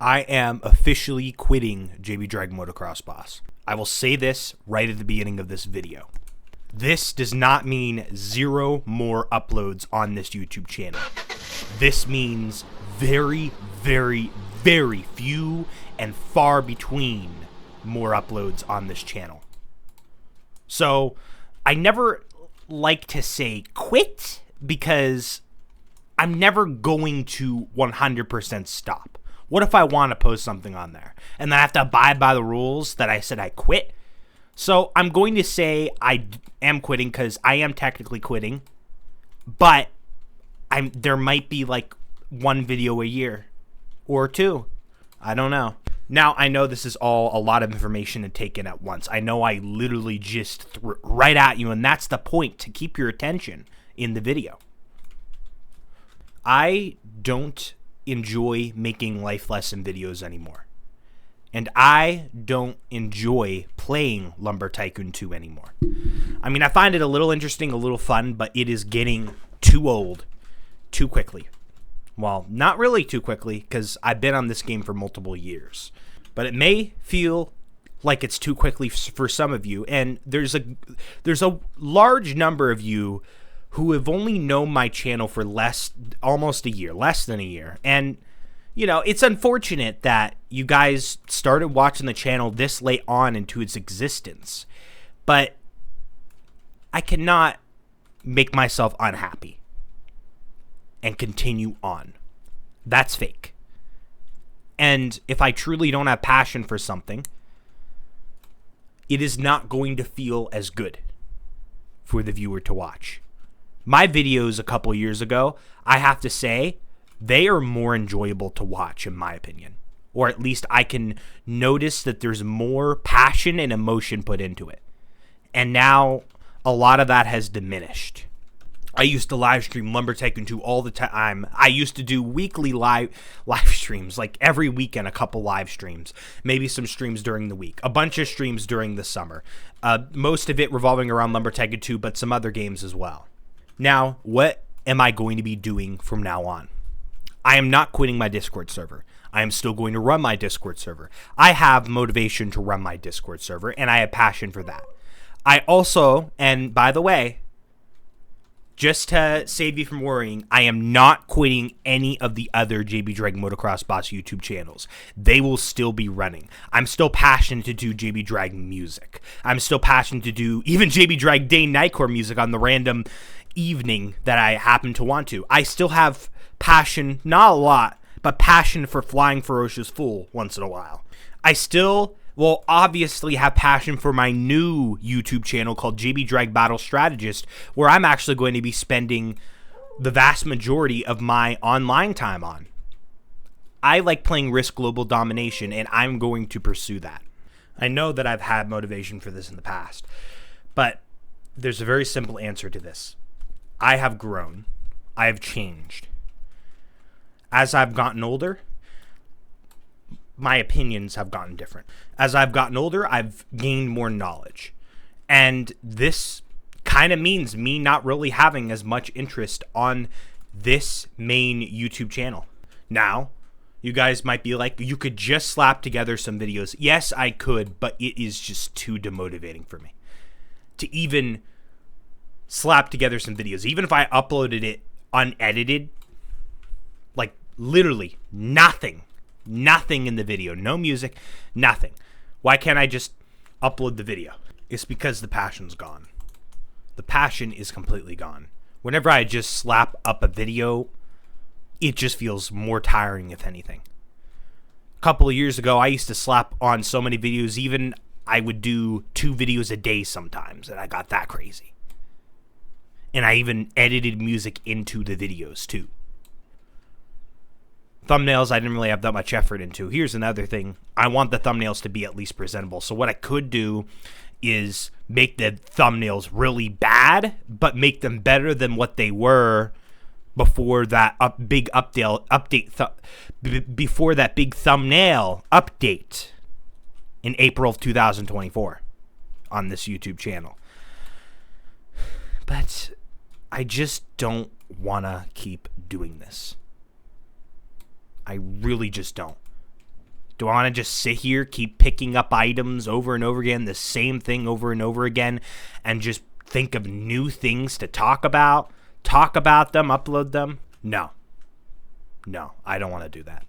I am officially quitting JBdrag Motocross I will say this right at the beginning of this video. This does not mean 0 more uploads on this YouTube channel. This means very, very, very few and far between more uploads on this channel. So I never like to say quit because I'm never going to 100% stop. What if I want to post something on there and then I have to abide by the rules that I said I quit? So I'm going to say I am quitting because I am technically quitting, but there might be like 1 video a year or 2. I don't know. Now, I know this is all a lot of information to take in at once. I know I literally just threw it right at you, and that's the point, to keep your attention in the video. I don't enjoy making life lesson videos anymore. And I don't enjoy playing Lumber Tycoon 2 anymore. I mean, I find it a little interesting, a little fun, but it is getting too old too quickly. Well, not really too quickly, because I've been on this game for multiple years. But it may feel like it's too quickly for some of you, and there's a large number of you who have only known my channel for almost a year, less than a year. And, you know, it's unfortunate that you guys started watching the channel this late on into its existence. But I cannot make myself unhappy and continue on. That's fake. And if I truly don't have passion for something, it is not going to feel as good for the viewer to watch. My videos a couple years ago, I have to say, they are more enjoyable to watch, in my opinion. Or at least I can notice that there's more passion and emotion put into it. And now a lot of that has diminished. I used to live stream Lumber Tycoon 2 all the time. I used to do weekly live streams, like every weekend, a couple live streams. Maybe some streams during the week. A bunch of streams during the summer. Most of it revolving around Lumber Tycoon 2, but some other games as well. Now, what am I going to be doing from now on? I am not quitting my Discord server. I am still going to run my Discord server. I have motivation to run my Discord server, and I have passion for that. I also, and by the way, just to save you from worrying, I am not quitting any of the other JBdrag Motocross YouTube channels. They will still be running. I'm still passionate to do JBdrag music. I'm still passionate to do even JBdrag Day Nightcore music on the random evening that I happen to want to. I still have passion, not a lot, but passion for Flying Ferocious Fool once in a while. I still will obviously have passion for my new YouTube channel called JBdrag Battle Strategist, where I'm actually going to be spending the vast majority of my online time on. I like playing Risk Global Domination, and I'm going to pursue that. I know that I've had motivation for this in the past, but there's a very simple answer to this. I have grown. I have changed. As I've gotten older, my opinions have gotten different. As I've gotten older, I've gained more knowledge. And this kind of means me not really having as much interest on this main YouTube channel. Now, you guys might be like, you could just slap together some videos. Yes, I could, but it is just too demotivating for me to even slap together some videos. Even if I uploaded it unedited, like literally nothing in the video, no music, nothing. Why can't I just upload the video? It's because the passion's gone. The passion is completely gone. Whenever I just slap up a video, it just feels more tiring, if anything. A couple of years ago, I used to slap on so many videos, even I would do 2 videos a day sometimes, and I got that crazy. And I even edited music into the videos too. Thumbnails, I didn't really have that much effort into. Here's another thing. I want the thumbnails to be at least presentable. So what I could do is make the thumbnails really bad, but make them better than what they were before that big thumbnail update in April of 2024 on this YouTube channel. But I just don't want to keep doing this. I really just don't. Do I want to just sit here, keep picking up items over and over again, the same thing over and over again, and just think of new things to talk about them, upload them? No, I don't want to do that.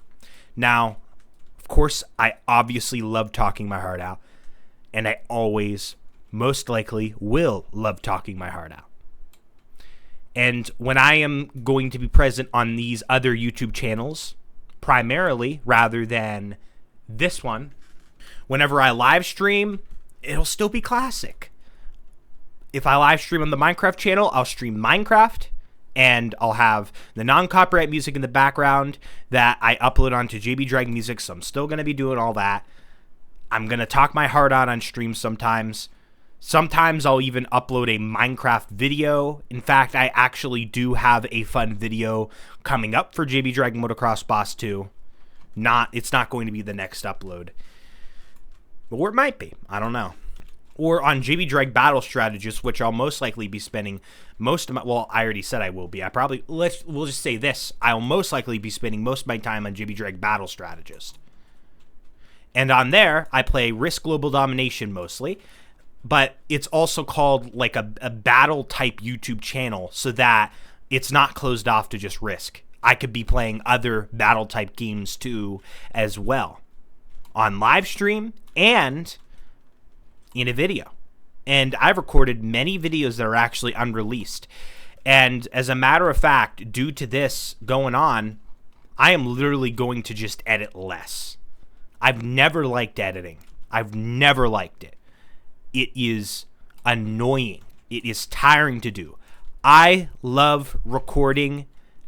Now, of course, I obviously love talking my heart out, and I always, most likely, will love talking my heart out. And when I am going to be present on these other YouTube channels, primarily, rather than this one, whenever I live stream, it'll still be classic. If I live stream on the Minecraft channel, I'll stream Minecraft, and I'll have the non-copyright music in the background that I upload onto JBdrag music, so I'm still going to be doing all that. I'm going to talk my heart out on stream sometimes. Sometimes I'll even upload a Minecraft video. In fact, I actually do have a fun video coming up for JBdrag 2. It's not going to be the next upload. Or it might be. I don't know. Or on JBdrag Battle Strategist, which I'll most likely be spending most of my... Well, I already said I will be. We'll just say this. I'll most likely be spending most of my time on JBdrag Battle Strategist. And on there, I play Risk Global Domination mostly. But it's also called like a battle type YouTube channel so that it's not closed off to just Risk. I could be playing other battle type games too as well on live stream and in a video. And I've recorded many videos that are actually unreleased. And as a matter of fact, due to this going on, I am literally going to just edit less. I've never liked editing. I've never liked it. It is annoying. It is tiring to do. I love recording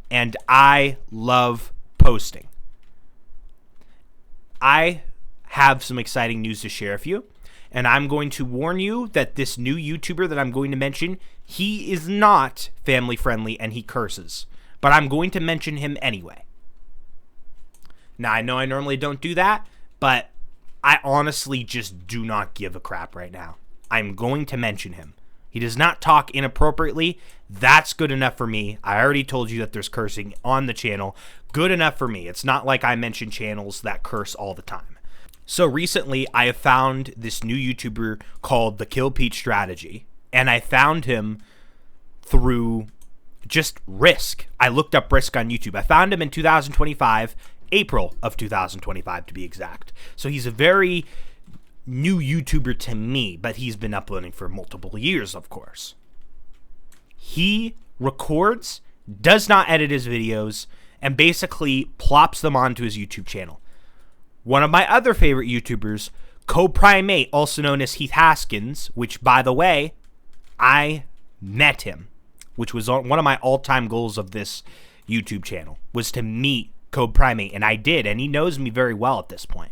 and I love posting. I have some exciting news to share with you, and I'm going to warn you that this new YouTuber that I'm going to mention, he is not family friendly and he curses, but I'm going to mention him anyway. Now, I know I normally don't do that, but I honestly just do not give a crap right now. I'm going to mention him. He does not talk inappropriately. That's good enough for me. I already told you that there's cursing on the channel. Good enough for me. It's not like I mention channels that curse all the time. So recently, I have found this new YouTuber called The Kill Pete Strategy, and I found him through just Risk. I looked up Risk on YouTube. I found him in 2025, April of 2025 to be exact. So he's a very new YouTuber to me, but he's been uploading for multiple years, of course. He records, does not edit his videos, and basically plops them onto his YouTube channel. One of my other favorite YouTubers, CoPrimate, also known as Heath Haskins, which, by the way, I met him, which was one of my all-time goals of this YouTube channel, was to meet CoPrimate, and I did, and he knows me very well at this point.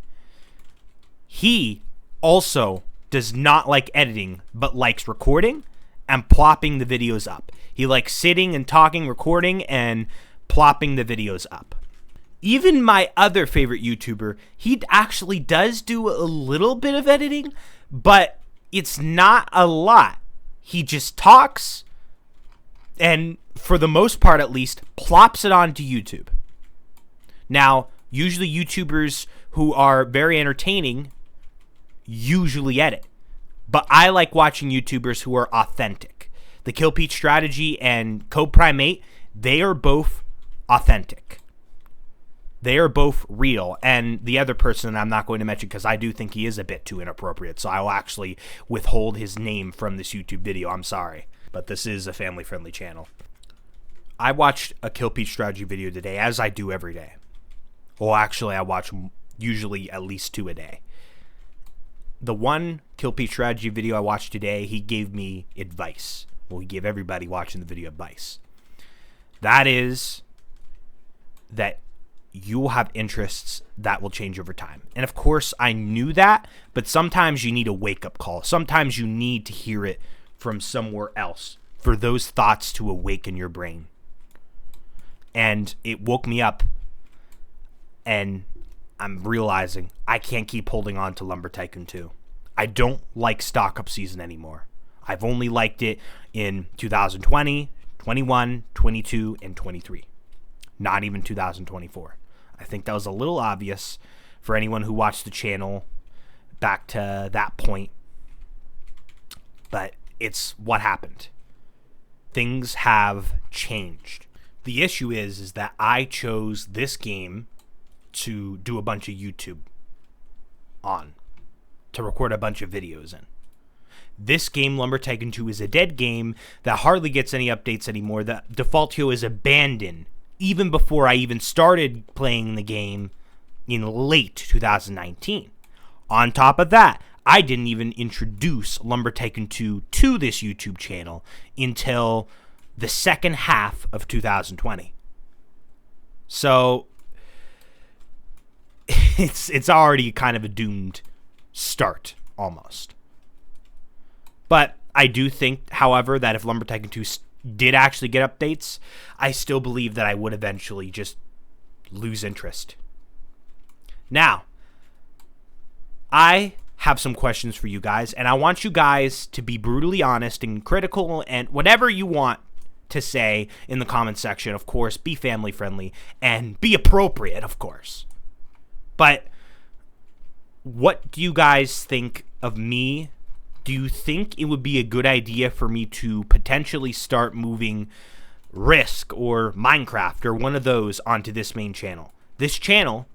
He also does not like editing, but likes recording and plopping the videos up. He likes sitting and talking, recording, and plopping the videos up. Even my other favorite YouTuber, he actually does do a little bit of editing, but it's not a lot. He just talks and, for the most part at least, plops it onto YouTube. Now, usually YouTubers who are very entertaining usually edit, but I like watching YouTubers who are authentic. The Kill Pete Strategy and CoPrimate, they are both authentic. They are both real, and the other person I'm not going to mention because I do think he is a bit too inappropriate, so I will actually withhold his name from this YouTube video. I'm sorry, but this is a family-friendly channel. I watched a Kill Pete Strategy video today, as I do every day. Well, actually, I watch usually at least 2 a day. The one Kill Pete Strategy video I watched today, he gave me advice. Well, he gave everybody watching the video advice. That is that you will have interests that will change over time. And of course, I knew that, but sometimes you need a wake-up call. Sometimes you need to hear it from somewhere else for those thoughts to awaken your brain. And it woke me up, and I'm realizing I can't keep holding on to Lumber Tycoon 2. I don't like stock up season anymore. I've only liked it in 2020, 21, 22, and 23. Not even 2024. I think that was a little obvious for anyone who watched the channel back to that point. But it's what happened. Things have changed. The issue is that I chose this game to do a bunch of YouTube on, to record a bunch of videos in. This game, Lumber Tycoon 2, is a dead game that hardly gets any updates anymore. The Defaultio is abandoned even before I even started playing the game in late 2019. On top of that, I didn't even introduce Lumber Tycoon 2 to this YouTube channel until the second half of 2020. So it's already kind of a doomed start, almost. But I do think, however, that if Lumber Tycoon 2 did actually get updates, I still believe that I would eventually just lose interest. Now, I have some questions for you guys, and I want you guys to be brutally honest and critical, and whatever you want to say in the comment section. Of course, be family friendly and be appropriate, of course. But what do you guys think of me? Do you think it would be a good idea for me to potentially start moving Risk or Minecraft or one of those onto this main channel? This channel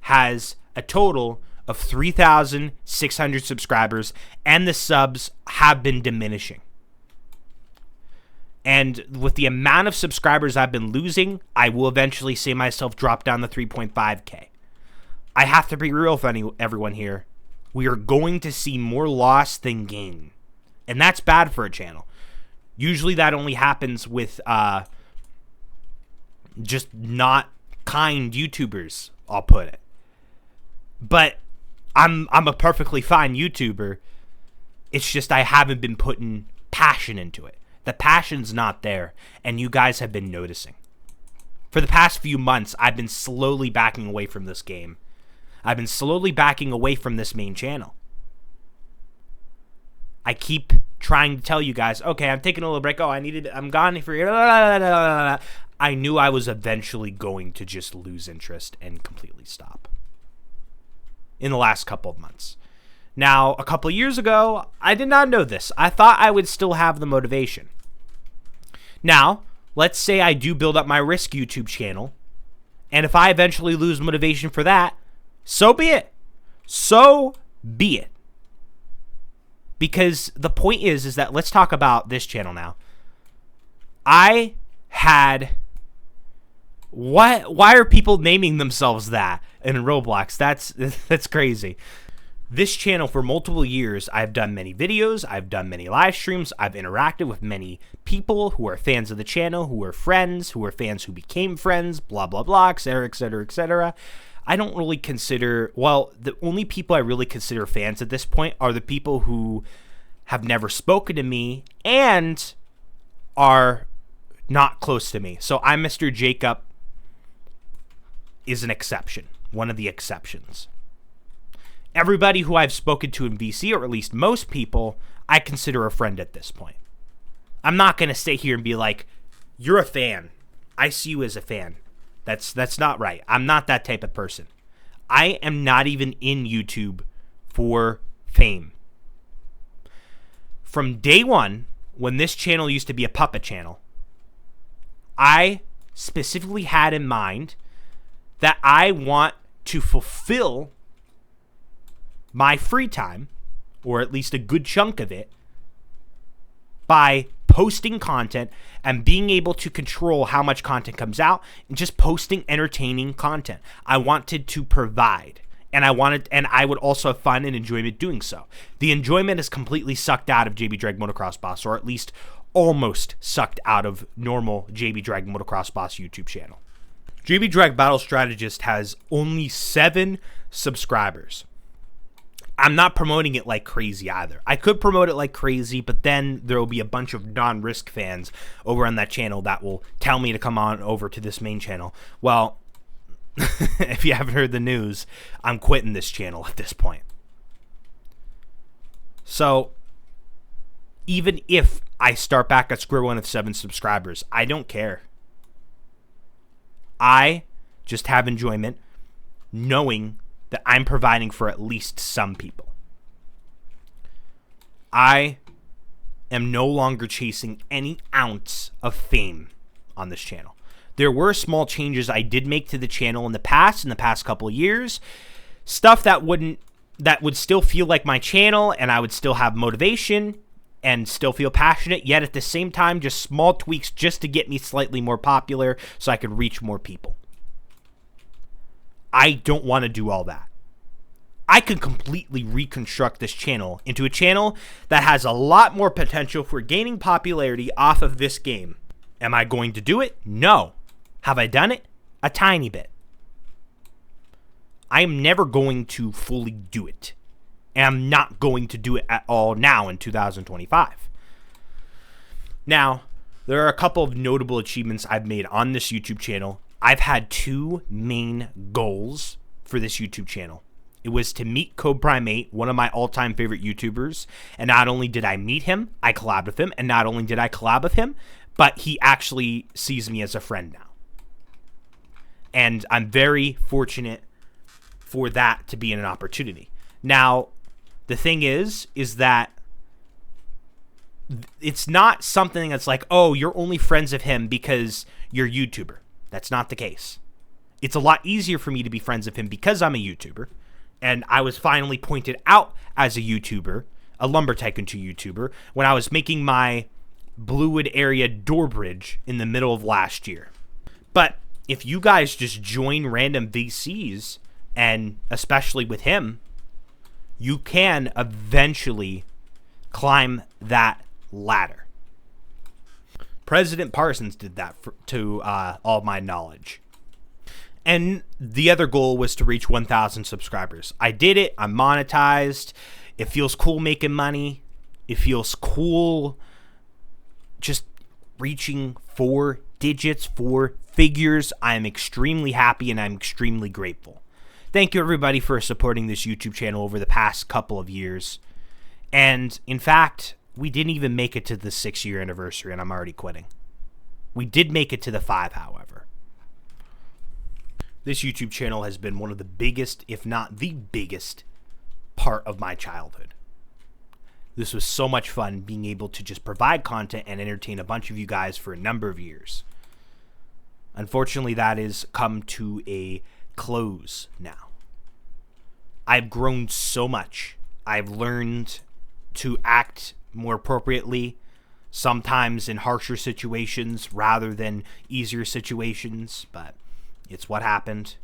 has a total of 3,600 subscribers, and the subs have been diminishing. And with the amount of subscribers I've been losing, I will eventually see myself drop down to 3.5K. I have to be real with everyone here. We are going to see more loss than gain. And that's bad for a channel. Usually that only happens with just not kind YouTubers, I'll put it. But I'm a perfectly fine YouTuber. It's just I haven't been putting passion into it. The passion's not there, and you guys have been noticing. For the past few months, I've been slowly backing away from this game. I've been slowly backing away from this main channel. I keep trying to tell you guys, okay, I'm taking a little break. Oh, I'm gone for you. I knew I was eventually going to just lose interest and completely stop in the last couple of months. Now, a couple of years ago, I did not know this. I thought I would still have the motivation. Now, let's say I do build up my Risk YouTube channel, and if I eventually lose motivation for that, so be it. So be it. Because the point is that let's talk about this channel now. I had... Why are people naming themselves that in Roblox? That's crazy. This channel, for multiple years, I've done many videos, I've done many live streams, I've interacted with many people who are fans of the channel, who are friends, who are fans who became friends, blah, blah, blah, etc., etc., etc. I don't really consider, well, the only people I really consider fans at this point are the people who have never spoken to me and are not close to me. So I'm Mr. Jacob is an exception, one of the exceptions. Everybody who I've spoken to in VC, or at least most people, I consider a friend at this point. I'm not going to sit here and be like, you're a fan. I see you as a fan. That's not right. I'm not that type of person. I am not even in YouTube for fame. From day one, when this channel used to be a puppet channel, I specifically had in mind that I want to fulfill my free time, or at least a good chunk of it, by posting content and being able to control how much content comes out and just posting entertaining content. I wanted to provide, and I would also have fun and enjoyment doing so. The enjoyment is completely sucked out of JBdrag Motocross or at least almost sucked out of normal JBdrag Motocross Boss YouTube channel. JBdrag Battle Strategist has only 7 subscribers. I'm not promoting it like crazy either. I could promote it like crazy, but then there will be a bunch of non-Risk fans over on that channel that will tell me to come on over to this main channel. Well, if you haven't heard the news, I'm quitting this channel at this point. So, even if I start back at square one of 7 subscribers, I don't care. I just have enjoyment knowing that I'm providing for at least some people. I am no longer chasing any ounce of fame on this channel. There were small changes I did make to the channel in the past couple of years. Stuff that would still feel like my channel, and I would still have motivation and still feel passionate, yet at the same time, just small tweaks just to get me slightly more popular so I could reach more people. I don't want to do all that. I could completely reconstruct this channel into a channel that has a lot more potential for gaining popularity off of this game. Am I going to do it? No. Have I done it? A tiny bit. I am never going to fully do it. And I'm not going to do it at all now in 2025. Now, there are a couple of notable achievements I've made on this YouTube channel. I've had two main goals for this YouTube channel. It was to meet CodePrime8, one of my all-time favorite YouTubers. And not only did I meet him, I collabed with him. And not only did I collab with him, but he actually sees me as a friend now. And I'm very fortunate for that to be an opportunity. Now, the thing is that it's not something that's like, oh, you're only friends of him because you're a YouTuber. That's not the case. It's a lot easier for me to be friends of him because I'm a YouTuber. And I was finally pointed out as a YouTuber, a Lumber Tycoon 2 YouTuber, when I was making my Bluewood area door bridge in the middle of last year. But if you guys just join random VCs, and especially with him, you can eventually climb that ladder. President Parsons did that to all my knowledge. And the other goal was to reach 1,000 subscribers. I did it. I'm monetized. It feels cool making money. It feels cool just reaching 4 digits, 4 figures. I am extremely happy and I'm extremely grateful. Thank you everybody for supporting this YouTube channel over the past couple of years. And in fact, we didn't even make it to the 6-year anniversary and I'm already quitting. We did make it to the 5, however. This YouTube channel has been one of the biggest, if not the biggest, part of my childhood. This was so much fun being able to just provide content and entertain a bunch of you guys for a number of years. Unfortunately, that has come to a close now. I've grown so much. I've learned to act more appropriately, sometimes in harsher situations rather than easier situations, but it's what happened.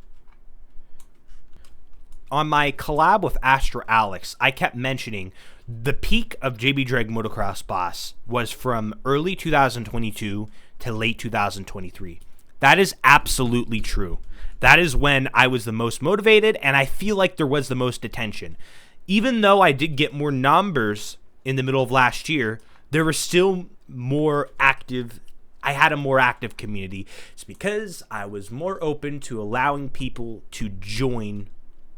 On my collab with Astra Alex, I kept mentioning the peak of JBdrag Motocross was from early 2022 to late 2023. That is absolutely true. That is when I was the most motivated and I feel like there was the most attention. Even though I did get more numbers in the middle of last year, there were still more active. I had a more active community. It's because I was more open to allowing people to join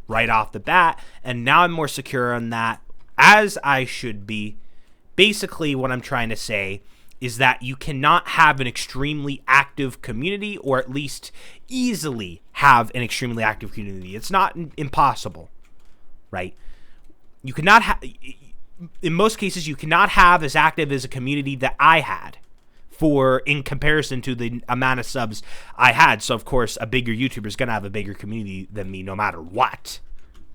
right off the bat, and now I'm more secure on that, as I should be. Basically, what I'm trying to say is that you cannot have an extremely active community, or at least easily have an extremely active community. It's not impossible, right? You cannot have, in most cases, you cannot have as active as a community that I had in comparison to the amount of subs I had. So, of course, a bigger YouTuber is going to have a bigger community than me no matter what.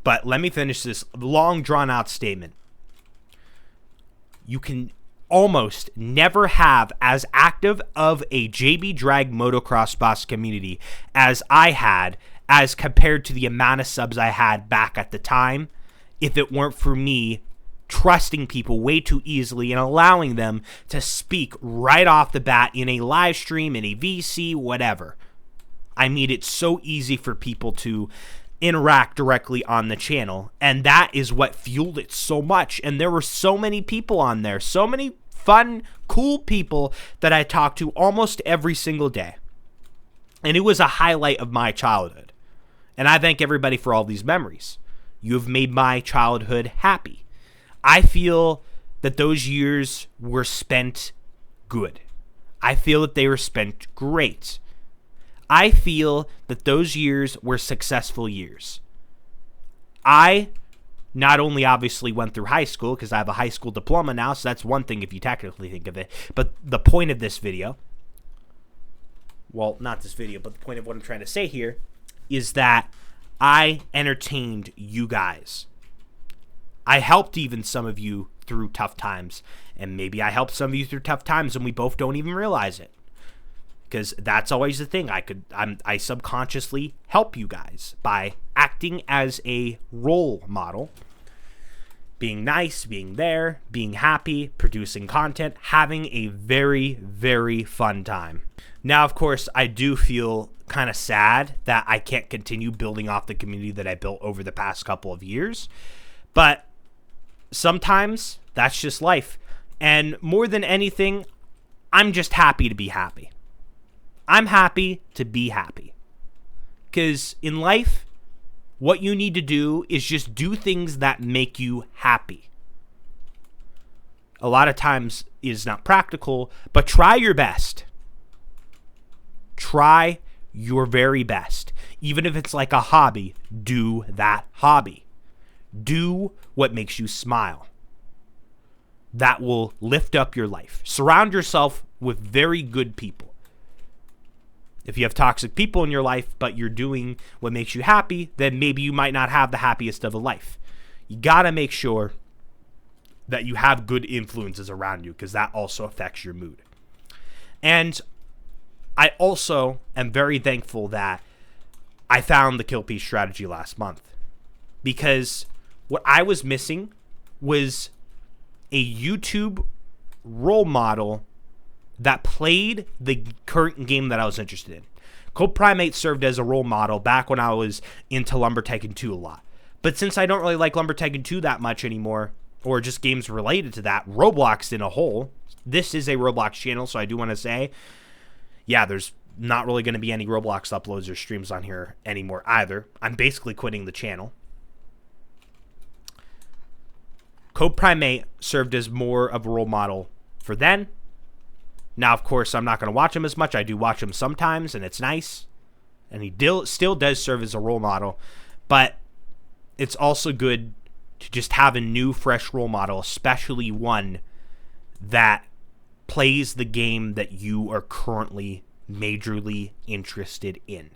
But let me finish this long, drawn-out statement. You can almost never have as active of a JBdrag Motocrossboss community as I had as compared to the amount of subs I had back at the time if it weren't for me trusting people way too easily and allowing them to speak right off the bat in a live stream, in a VC, whatever. I made it so easy for people to interact directly on the channel, and that is what fueled it so much. And there were so many people on there, so many fun, cool people that I talked to almost every single day. And it was a highlight of my childhood. And I thank everybody for all these memories. You have made my childhood happy. I feel that those years were spent good. I feel that they were spent great. I feel that those years were successful years. I not only obviously went through high school because I have a high school diploma now, so that's one thing if you technically think of it. But the point of this video, well, not this video, but the point of what I'm trying to say here is that I entertained you guys. I helped even some of you through tough times, and maybe I helped some of you through tough times and we both don't even realize it. Because that's always the thing. I subconsciously help you guys by acting as a role model, being nice, being there, being happy, producing content, having a very, very fun time. Now, of course, I do feel kind of sad that I can't continue building off the community that I built over the past couple of years, but sometimes that's just life. And more than anything, I'm just happy to be happy. I'm happy to be happy. Because in life, what you need to do is just do things that make you happy. A lot of times it is not practical, but try your best. Try your very best. Even if it's like a hobby, do that hobby. Do what makes you smile. That will lift up your life. Surround yourself with very good people. If you have toxic people in your life, but you're doing what makes you happy, then maybe you might not have the happiest of a life. You got to make sure that you have good influences around you, because that also affects your mood. And I also am very thankful that I found the kill piece strategy last month, because what I was missing was a YouTube role model that played the current game that I was interested in. CodePrime8 served as a role model back when I was into Lumber Tycoon 2 a lot. But since I don't really like Lumber Tycoon 2 that much anymore, or just games related to that, Roblox in a whole, this is a Roblox channel, so I do want to say, yeah, there's not really going to be any Roblox uploads or streams on here anymore either. I'm basically quitting the channel. CodePrime8 served as more of a role model for then. Now, of course, I'm not going to watch him as much. I do watch him sometimes, and it's nice. And he still does serve as a role model. But it's also good to just have a new, fresh role model, especially one that plays the game that you are currently majorly interested in.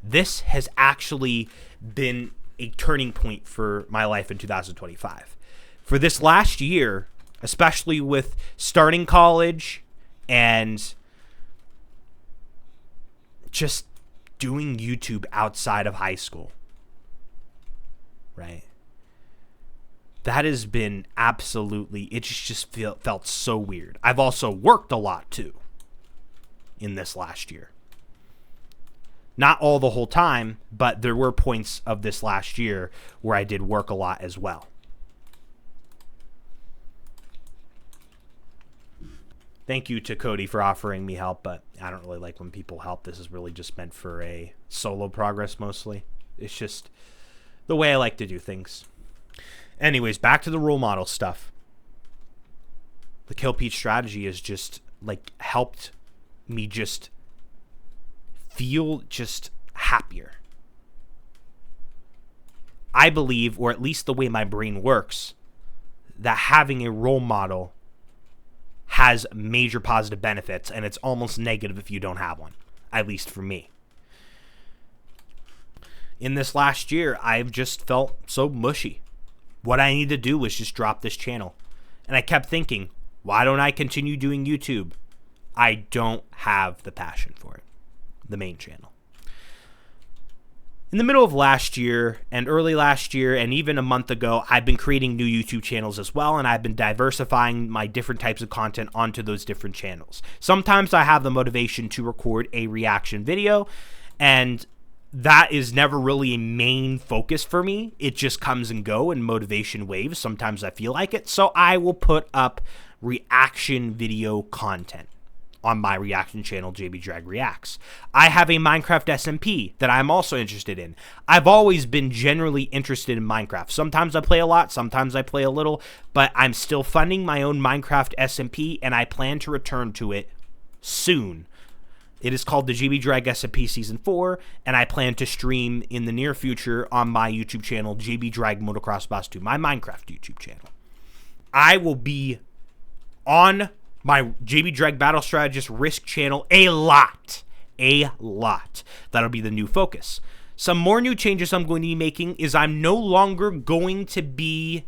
This has actually been a turning point for my life in 2025. For this last year, especially with starting college and just doing YouTube outside of high school, right? That has been absolutely, it just felt so weird. I've also worked a lot too in this last year. Not all the whole time, but there were points of this last year where I did work a lot as well. Thank you to Cody for offering me help, but I don't really like when people help. This is really just meant for a solo progress mostly. It's just the way I like to do things. Anyways, back to the role model stuff. The kill peach strategy has just like helped me just feel just happier. I believe, or at least the way my brain works, that having a role model has major positive benefits, and it's almost negative if you don't have one, at least for me. In this last year, I've just felt so mushy. What I need to do was just drop this channel. And I kept thinking, why don't I continue doing YouTube? I don't have the passion for it, the main channel. In the middle of last year and early last year and even a month ago, I've been creating new YouTube channels as well, and I've been diversifying my different types of content onto those different channels. Sometimes I have the motivation to record a reaction video, and that is never really a main focus for me. It just comes and go in motivation waves. Sometimes I feel like it, so I will put up reaction video content on my reaction channel, JBdrag Reacts. I have a Minecraft SMP that I'm also interested in. I've always been generally interested in Minecraft. Sometimes I play a lot, sometimes I play a little, but I'm still funding my own Minecraft SMP, and I plan to return to it soon. It is called the JBdrag SMP Season 4, and I plan to stream in the near future on my YouTube channel, JBdrag Motocross 2, my Minecraft YouTube channel. I will be on my JBdrag Battle Strategist Risk channel a lot. That'll be the new focus. Some more new changes I'm going to be making is I'm no longer going to be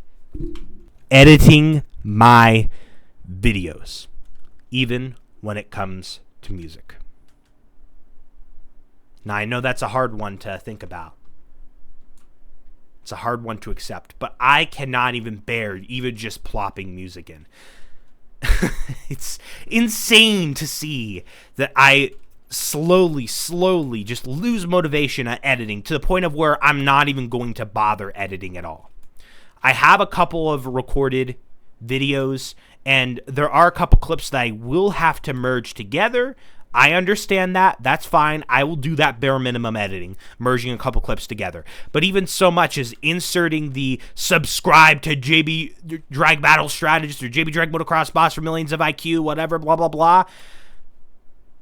editing my videos, even when it comes to music. Now, I know that's a hard one to think about. It's a hard one to accept, but I cannot even bear even just plopping music in. It's insane to see that I slowly just lose motivation at editing to the point of where I'm not even going to bother editing at all. I have a couple of recorded videos, and there are a couple clips that I will have to merge together. I understand that. That's fine. I will do that bare minimum editing, merging a couple clips together. But even so much as inserting the subscribe to JBdrag Battle Strategist or JBdrag Motocross Boss for millions of IQ, whatever, blah, blah, blah.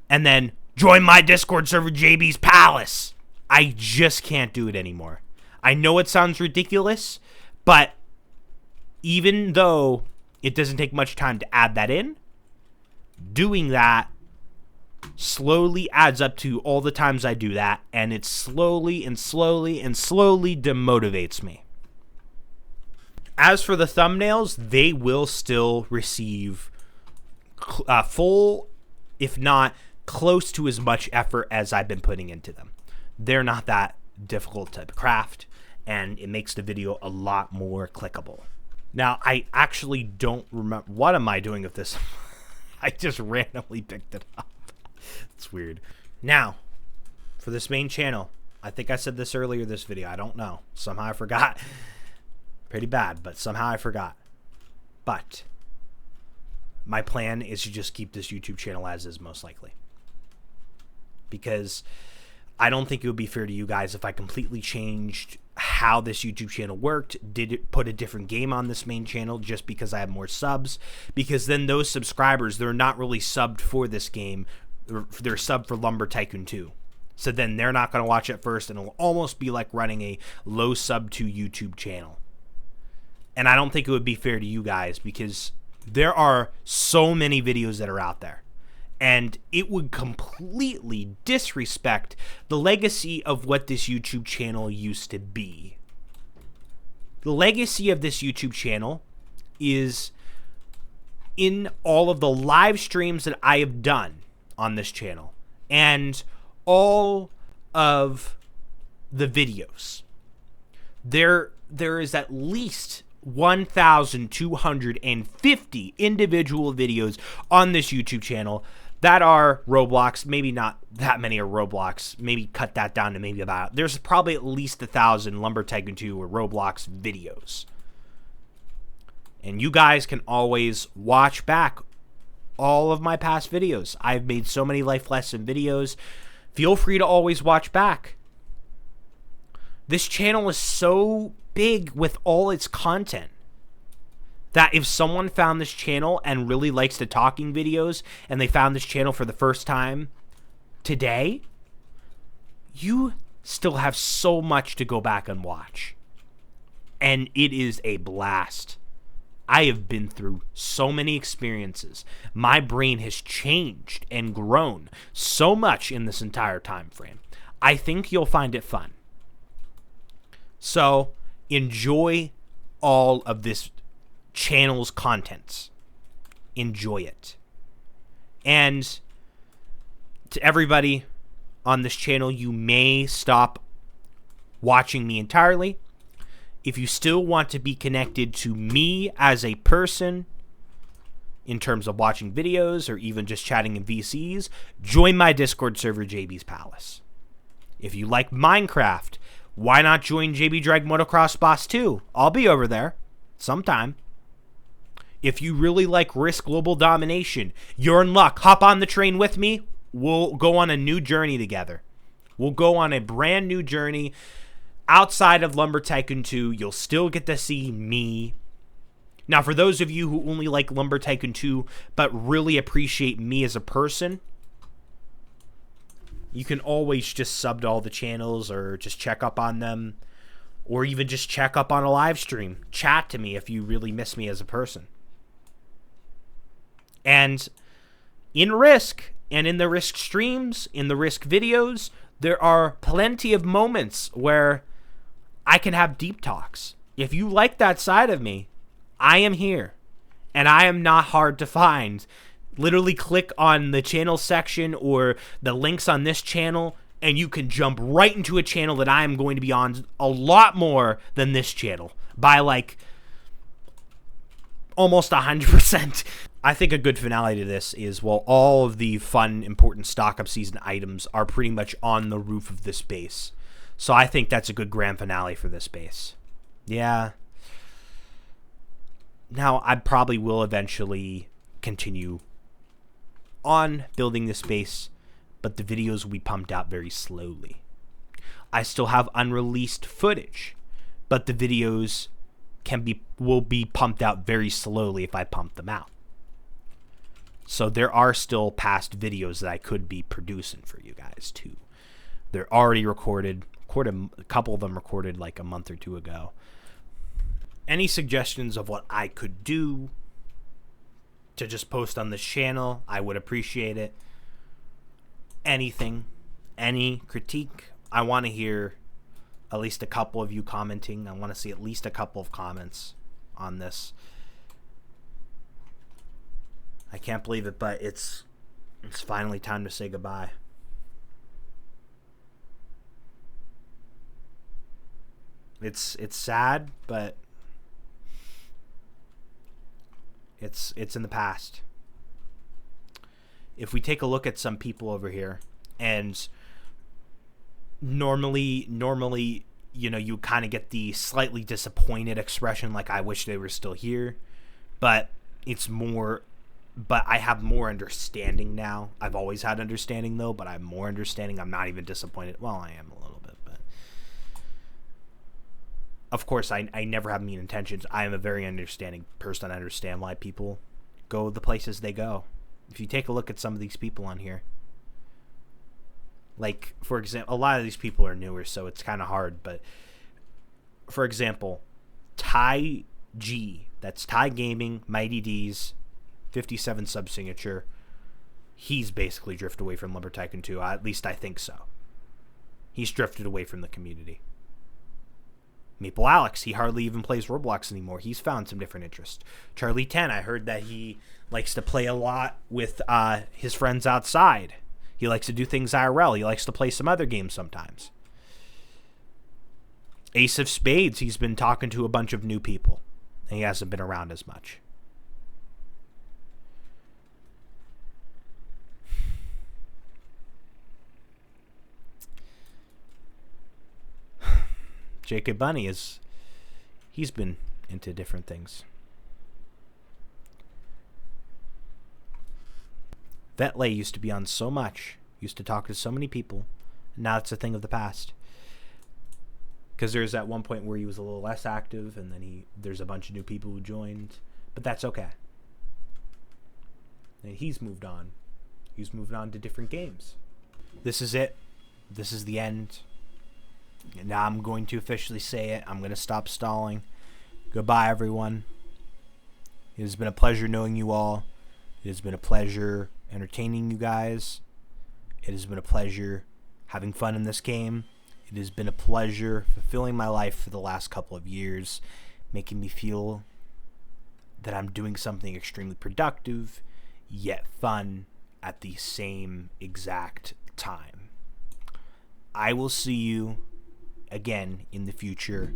And then join my Discord server, JB's Palace. I just can't do it anymore. I know it sounds ridiculous, but even though it doesn't take much time to add that in, doing that slowly adds up to all the times I do that, and it slowly demotivates me. As for the thumbnails, they will still receive full, if not close to as much effort as I've been putting into them. They're not that difficult to craft, and it makes the video a lot more clickable. Now, I actually don't remember, what am I doing with this? I just randomly picked it up. It's weird. Now, for this main channel, I think I said this earlier this video. I don't know. Somehow I forgot. Pretty bad, but somehow I forgot. But my plan is to just keep this YouTube channel as is, most likely. Because I don't think it would be fair to you guys if I completely changed how this YouTube channel worked, did it put a different game on this main channel just because I have more subs, because then those subscribers, they're not really subbed for this game, they're subbed for Lumber Tycoon 2. So then they're not going to watch it first, and it'll almost be like running a low sub to YouTube channel. And I don't think it would be fair to you guys, because there are so many videos that are out there, and it would completely disrespect the legacy of what this YouTube channel used to be. The legacy of this YouTube channel is in all of the live streams that I have done on this channel and all of the videos. There is at least 1,250 individual videos on this YouTube channel that are Roblox. Maybe not that many are Roblox. Maybe cut that down to maybe about, there's probably at least 1,000 Lumber Tycoon 2 or Roblox videos. And you guys can always watch back all of my past videos. I've made so many life lesson videos. Feel free to always watch back. This channel is so big with all its content that if someone found this channel and really likes the talking videos and they found this channel for the first time today, you still have so much to go back and watch. And it is a blast. I have been through so many experiences. My brain has changed and grown so much in this entire time frame. I think you'll find it fun. So enjoy all of this channel's contents. Enjoy it. And to everybody on this channel, you may stop watching me entirely. If you still want to be connected to me as a person in terms of watching videos or even just chatting in VCs, join my Discord server, JB's Palace. If you like Minecraft, why not join JBdrag Motocross Boss 2? I'll be over there sometime. If you really like Risk Global Domination, you're in luck. Hop on the train with me. We'll go on a new journey together. We'll go on a brand new journey. Outside of Lumber Tycoon 2, you'll still get to see me. Now, for those of you who only like Lumber Tycoon 2 but really appreciate me as a person, You can always just sub to all the channels or just check up on them, or even just check up on a live stream. Chat to me if you really miss me as a person. And in Risk, and in the Risk streams, in the Risk videos, there are plenty of moments where I can have deep talks. If you like that side of me, I am here. And I am not hard to find. Literally click on the channel section or the links on this channel, and you can jump right into a channel that I am going to be on a lot more than this channel. By like almost 100%. I think a good finale to this is, well, all of the fun, important stock up season items are pretty much on the roof of this base. So I think that's a good grand finale for this base. Yeah. Now, I probably will eventually continue on building this base, but the videos will be pumped out very slowly. I still have unreleased footage, but the videos will be pumped out very slowly if I pump them out. So there are still past videos that I could be producing for you guys too. They're already recorded. A couple of them recorded like a month or two ago. Any suggestions of what I could do to just post on this channel, I would appreciate it. Anything, any critique, I want to hear at least a couple of you commenting. I want to see at least a couple of comments on this. I can't believe it, but it's finally time to say goodbye. It's sad, but it's in the past. If we take a look at some people over here, and normally, you know, you kind of get the slightly disappointed expression, like I wish they were still here, but it's more. But I have more understanding now. I've always had understanding, though, but I have more understanding. I'm not even disappointed. Well, I am a little bit, but of course, I never have mean intentions. I am a very understanding person. I understand why people go the places they go. If you take a look at some of these people on here, like, for example, a lot of these people are newer, so it's kind of hard, but for example, Ty G, that's Ty Gaming, Mighty D's, 57 sub signature. He's basically drifted away from Lumber Tycoon 2. At least I think so. He's drifted away from the community. Maple Alex, he hardly even plays Roblox anymore. He's found some different interest. Charlie 10, I heard that he likes to play a lot with his friends outside. He likes to do things IRL. He likes to play some other games sometimes. Ace of Spades, he's been talking to a bunch of new people. And he hasn't been around as much. JK Bunny he's been into different things. Vetlay used to be on so much, used to talk to so many people. Now it's a thing of the past. Because there's that one point where he was a little less active, and then there's a bunch of new people who joined, but that's okay. And he's moved on. He's moved on to different games. This is it. This is the end. And now I'm going to officially say it. I'm going to stop stalling. Goodbye, everyone. It has been a pleasure knowing you all. It has been a pleasure entertaining you guys. It has been a pleasure having fun in this game. It has been a pleasure fulfilling my life for the last couple of years, making me feel that I'm doing something extremely productive, yet fun at the same exact time. I will see you again in the future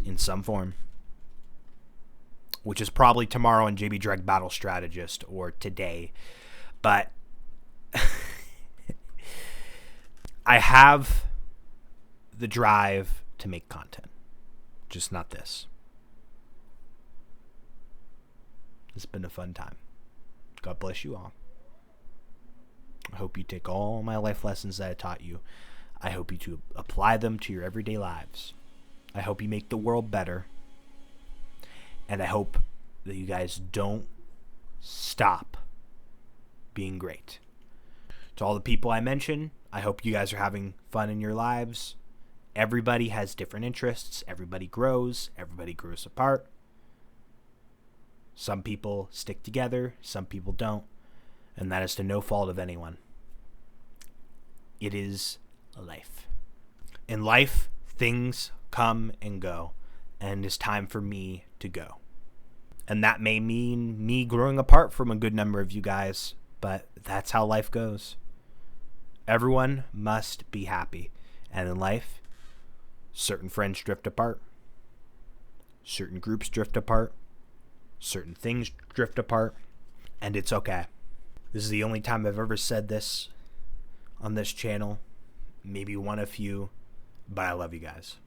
in some form, which is probably tomorrow in JBdrag Battle Strategist or today, but I have the drive to make content, just not this. It's been a fun time. God bless you all. I hope you take all my life lessons that I taught you. I hope you to apply them to your everyday lives. I hope you make the world better. And I hope that you guys don't stop being great. To all the people I mentioned, I hope you guys are having fun in your lives. Everybody has different interests. Everybody grows. Everybody grows apart. Some people stick together. Some people don't. And that is to no fault of anyone. It is life. In life, things come and go. And it's time for me to go. And that may mean me growing apart from a good number of you guys. But that's how life goes. Everyone must be happy. And in life, certain friends drift apart. Certain groups drift apart. Certain things drift apart. And it's okay. This is the only time I've ever said this on this channel. Maybe one of you. But I love you guys.